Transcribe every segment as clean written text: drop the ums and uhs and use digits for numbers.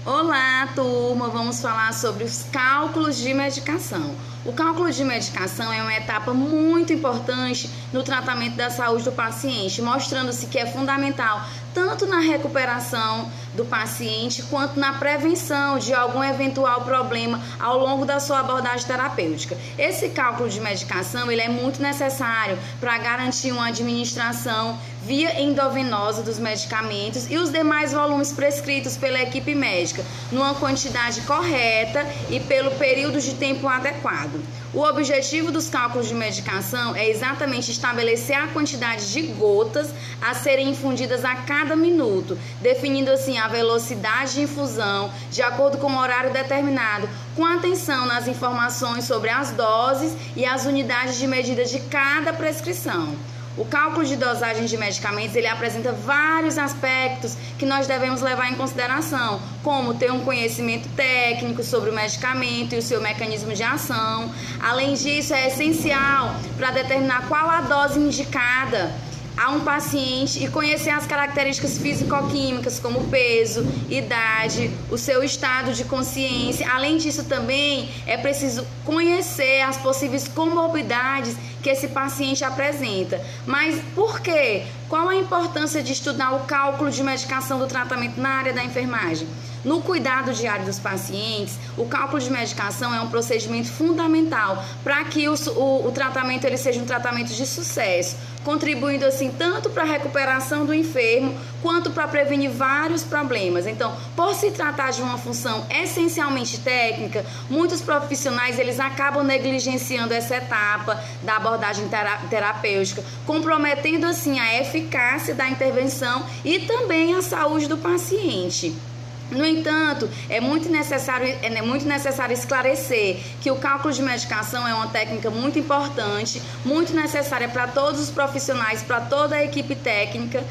Olá, turma! Vamos falar sobre os cálculos de medicação. O cálculo de medicação é uma etapa muito importante no tratamento da saúde do paciente, mostrando-se que é fundamental tanto na recuperação do paciente quanto na prevenção de algum eventual problema ao longo da sua abordagem terapêutica. Esse cálculo de medicação ele é muito necessário para garantir uma administração via endovenosa dos medicamentos e os demais volumes prescritos pela equipe médica, numa quantidade correta e pelo período de tempo adequado. O objetivo dos cálculos de medicação é exatamente estabelecer a quantidade de gotas a serem infundidas a cada minuto, definindo assim a velocidade de infusão de acordo com o horário determinado, com atenção nas informações sobre as doses e as unidades de medida de cada prescrição. O cálculo de dosagem de medicamentos ele apresenta vários aspectos que nós devemos levar em consideração, como ter um conhecimento técnico sobre o medicamento e o seu mecanismo de ação. Além disso, é essencial para determinar qual a dose indicada a um paciente e conhecer as características físico-químicas como peso, idade, o seu estado de consciência. Além disso, também é preciso conhecer as possíveis comorbidades que esse paciente apresenta. Mas por quê? Qual a importância de estudar o cálculo de medicação do tratamento na área da enfermagem? No cuidado diário dos pacientes, o cálculo de medicação é um procedimento fundamental para que o tratamento ele seja um tratamento de sucesso, contribuindo assim tanto para a recuperação do enfermo quanto para prevenir vários problemas. Então, por se tratar de uma função essencialmente técnica, muitos profissionais eles acabam negligenciando essa etapa da abordagem terapêutica, comprometendo assim a eficácia da intervenção e também a saúde do paciente. No entanto, é muito necessário esclarecer que o cálculo de medicação é uma técnica muito importante, muito necessária para todos os profissionais, para toda a equipe técnica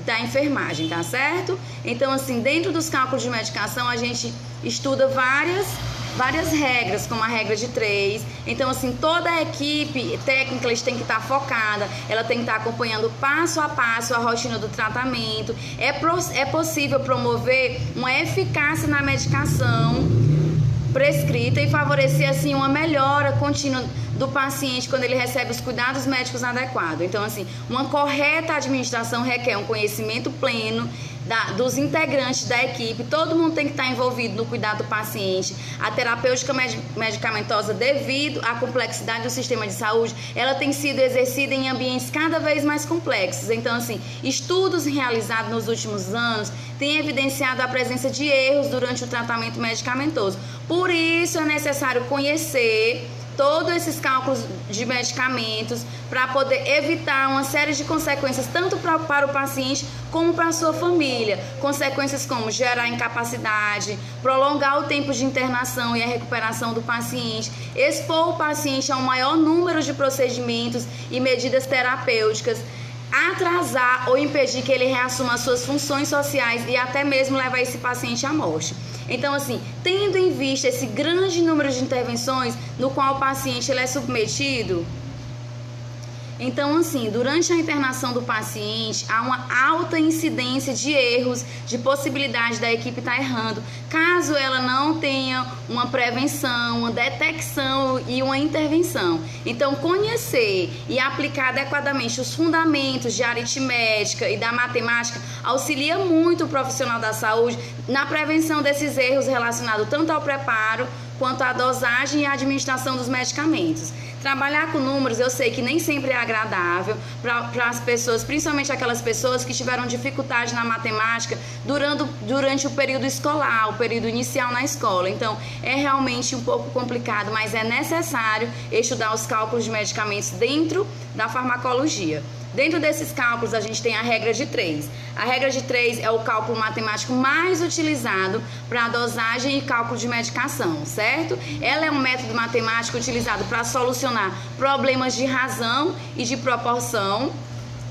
da enfermagem, tá certo? Então, assim, dentro dos cálculos de medicação, a gente estuda várias regras, como a regra de 3. Então, assim, toda a equipe técnica eles tem que estar focada, ela tem que estar acompanhando passo a passo a rotina do tratamento. É possível promover uma eficácia na medicação prescrita e favorecer, assim, uma melhora contínua do paciente quando ele recebe os cuidados médicos adequados. Então, assim, uma correta administração requer um conhecimento pleno dos integrantes da equipe. Todo mundo tem que estar envolvido no cuidado do paciente. A terapêutica medicamentosa, devido à complexidade do sistema de saúde, ela tem sido exercida em ambientes cada vez mais complexos. Então, assim, estudos realizados nos últimos anos têm evidenciado a presença de erros durante o tratamento medicamentoso. Por isso, é necessário conhecer todos esses cálculos de medicamentos para poder evitar uma série de consequências tanto para o paciente como para a sua família. Consequências como gerar incapacidade, prolongar o tempo de internação e a recuperação do paciente, expor o paciente a um maior número de procedimentos e medidas terapêuticas, atrasar ou impedir que ele reassuma suas funções sociais e até mesmo levar esse paciente à morte. Então, assim, tendo em vista esse grande número de intervenções no qual o paciente ele é submetido, então, assim, durante a internação do paciente, há uma alta incidência de erros, de possibilidade da equipe estar errando, caso ela não tenha uma prevenção, uma detecção e uma intervenção. Então, conhecer e aplicar adequadamente os fundamentos de aritmética e da matemática auxilia muito o profissional da saúde na prevenção desses erros relacionados tanto ao preparo quanto à dosagem e à administração dos medicamentos. Trabalhar com números eu sei que nem sempre é agradável para as pessoas, principalmente aquelas pessoas que tiveram dificuldade na matemática durante o período escolar, o período inicial na escola. Então, é realmente um pouco complicado, mas é necessário estudar os cálculos de medicamentos dentro da farmacologia. Dentro desses cálculos, a gente tem a regra de 3. A regra de 3 é o cálculo matemático mais utilizado para dosagem e cálculo de medicação, certo? Ela é um método matemático utilizado para solucionar problemas de razão e de proporção.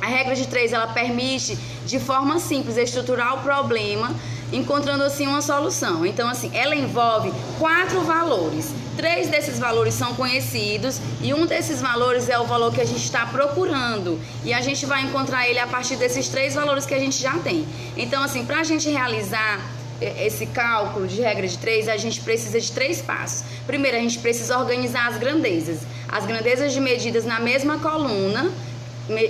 A regra de 3, ela permite, de forma simples, estruturar o problema, encontrando assim uma solução. Então, assim, ela envolve 4 valores. 3 desses valores são conhecidos e um desses valores é o valor que a gente está procurando. E a gente vai encontrar ele a partir desses 3 valores que a gente já tem. Então, assim, para a gente realizar esse cálculo de regra de 3, a gente precisa de 3 passos. Primeiro, a gente precisa organizar as grandezas. As grandezas de medidas na mesma coluna,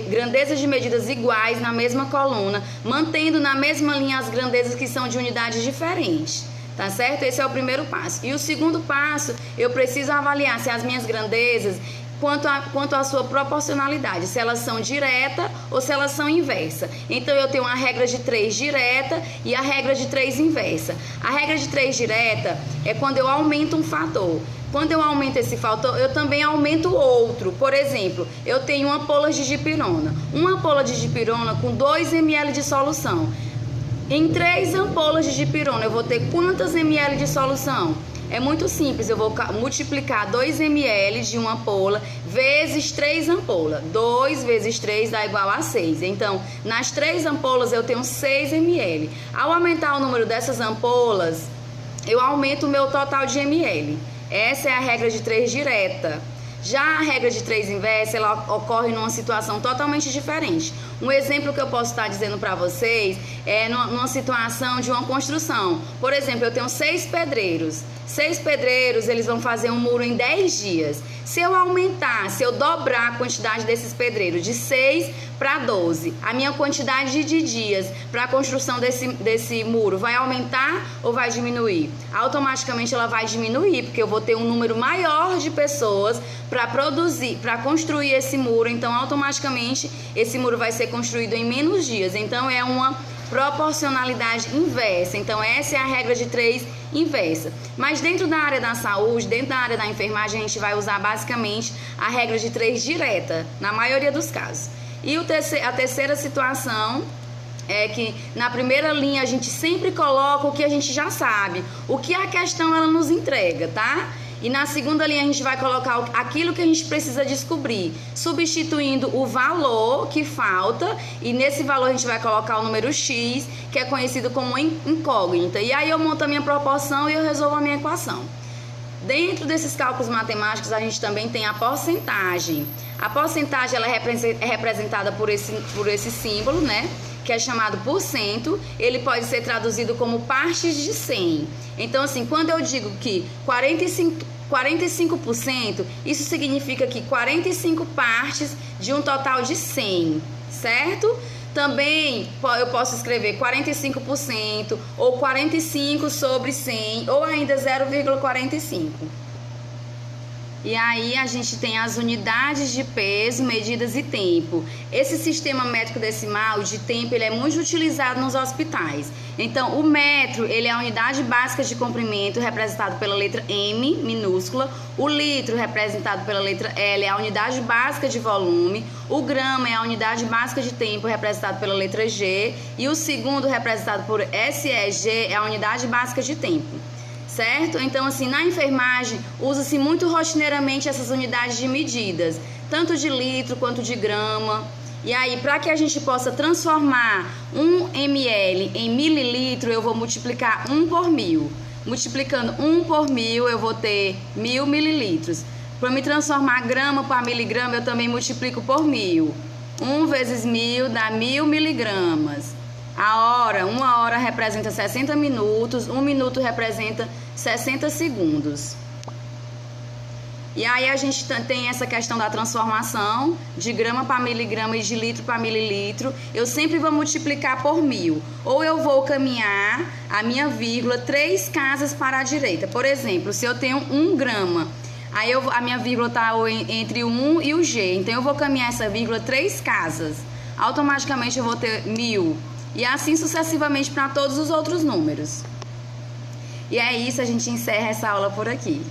grandezas de medidas iguais na mesma coluna, mantendo na mesma linha as grandezas que são de unidades diferentes. Tá certo? Esse é o primeiro passo. E o segundo passo, eu preciso avaliar se as minhas grandezas, quanto à sua proporcionalidade, se elas são direta ou se elas são inversa. Então, eu tenho a regra de 3 direta e a regra de 3 inversa. A regra de 3 direta é quando eu aumento um fator. Quando eu aumento esse fator, eu também aumento outro. Por exemplo, eu tenho ampolas de dipirona. Uma ampola de dipirona com 2 ml de solução. Em 3 ampolas de dipirona, eu vou ter quantas ml de solução? É muito simples, eu vou multiplicar 2 ml de uma ampola vezes 3 ampolas. 2 vezes 3 dá igual a 6. Então, nas 3 ampolas eu tenho 6 ml. Ao aumentar o número dessas ampolas, eu aumento o meu total de ml. Essa é a regra de 3 direta. Já a regra de 3 inversa, ela ocorre numa situação totalmente diferente. Um exemplo que eu posso estar dizendo para vocês é numa situação de uma construção. Por exemplo, eu tenho 6 pedreiros. 6 pedreiros, eles vão fazer um muro em 10 dias. Se eu dobrar a quantidade desses pedreiros de 6 para 12, a minha quantidade de dias para a construção desse muro vai aumentar ou vai diminuir? Automaticamente ela vai diminuir, porque eu vou ter um número maior de pessoas para construir esse muro. Então, automaticamente, esse muro vai ser construído em menos dias. Então, é uma proporcionalidade inversa. Então, essa é a regra de 3 inversa. Mas dentro da área da saúde, dentro da área da enfermagem, a gente vai usar basicamente a regra de 3 direta, na maioria dos casos. E a terceira situação é que na primeira linha a gente sempre coloca o que a gente já sabe, o que a questão ela nos entrega, tá? E na segunda linha a gente vai colocar aquilo que a gente precisa descobrir, substituindo o valor que falta, e nesse valor a gente vai colocar o número X, que é conhecido como incógnita. E aí eu monto a minha proporção e eu resolvo a minha equação. Dentro desses cálculos matemáticos a gente também tem a porcentagem. A porcentagem ela é representada por esse símbolo, né? Que é chamado por cento. Ele pode ser traduzido como partes de 100. Então, assim, quando eu digo que 45%, isso significa que 45 partes de um total de 100, certo? Também eu posso escrever 45% ou 45 sobre 100 ou ainda 0,45. E aí a gente tem as unidades de peso, medidas e tempo. Esse sistema métrico decimal de tempo, ele é muito utilizado nos hospitais. Então, o metro, ele é a unidade básica de comprimento, representado pela letra M, minúscula. O litro, representado pela letra L, é a unidade básica de volume. O grama é a unidade básica de tempo, representado pela letra G. E o segundo, representado por SEG, é a unidade básica de tempo. Certo? Então, assim, na enfermagem, usa-se muito rotineiramente essas unidades de medidas, tanto de litro quanto de grama. E aí, para que a gente possa transformar 1 ml em mililitro, eu vou multiplicar 1 por 1000. Multiplicando 1 por 1000, eu vou ter 1000 mililitros. Para me transformar grama para miligrama, eu também multiplico por 1000. 1 vezes 1000 dá 1000 miligramas. Uma hora representa 60 minutos, 1 minuto representa 60 segundos. E aí a gente tem essa questão da transformação de grama para miligrama e de litro para mililitro. Eu sempre vou multiplicar por 1000. Ou eu vou caminhar a minha vírgula 3 casas para a direita. Por exemplo, se eu tenho 1 grama, aí a minha vírgula está entre o 1 e o G. Então eu vou caminhar essa vírgula 3 casas. Automaticamente eu vou ter 1000. E assim sucessivamente para todos os outros números. E é isso, a gente encerra essa aula por aqui.